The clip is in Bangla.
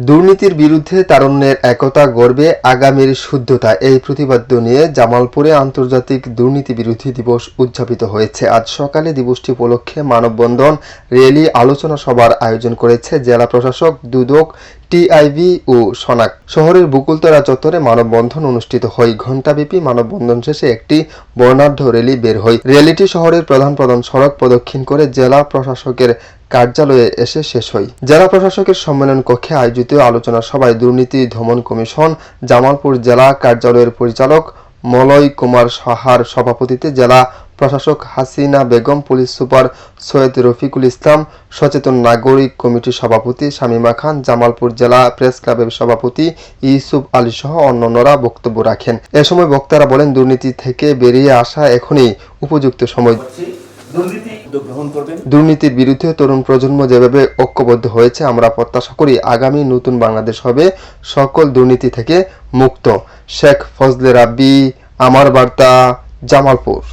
দুর্নীতির বিরুদ্ধে তারুণ্যের একতা গড়বে আগামীর শুদ্ধতা, এই প্রতিপাদ্য নিয়ে জামালপুরে আন্তর্জাতিক দুর্নীতি বিরোধী দিবস উদযাপিত হয়েছে। আজ সকালে দিবসটি উপলক্ষে মানববন্ধন, র্যালি, আলোচনা সভার আয়োজন করেছে জেলা প্রশাসক, দুদক, টিআইবি ও সনাক। শহরের বকুলতলা চত্বরে মানববন্ধন অনুষ্ঠিত হয়। ঘণ্টাব্যাপী মানববন্ধন শেষে একটি বর্ণাঢ্য র্যালি বের হয়। র্যালিটি শহরের প্রধান প্রধান সড়ক প্রদক্ষিণ করে জেলা প্রশাসকের কার্যালয়ে এসে শেষ হয়। জেলা প্রশাসকের সম্মেলন কক্ষে আয়োজিত আলোচনা সভায় দুর্নীতি দমন কমিশন জামালপুর জেলা কার্যালয়ের পরিচালক মলয় কুমার সাহার সভাপতিত্বে জেলা প্রশাসক হাসিনা বেগম, পুলিশ সুপার সৈয়দ রফিকুল ইসলাম, সচেতন নাগরিক কমিটির সভাপতি শামীমা খান, জামালপুর জেলা প্রেস ক্লাবের সভাপতি ইউসুফ আলী সহ অন্যান্যরা বক্তব্য রাখেন। এ সময় বক্তারা বলেন, দুর্নীতি থেকে বেরিয়ে আসা এখনই উপযুক্ত সময়। দুর্নীতির বিরুদ্ধে তরুণ প্রজন্ম যেভাবে ঐক্যবদ্ধ হয়েছে, আমরা প্রত্যাশা করি আগামী নতুন বাংলাদেশ হবে সকল দুর্নীতি থেকে মুক্ত। শেখ ফজলে রাব্বি, আমার বার্তা, জামালপুর।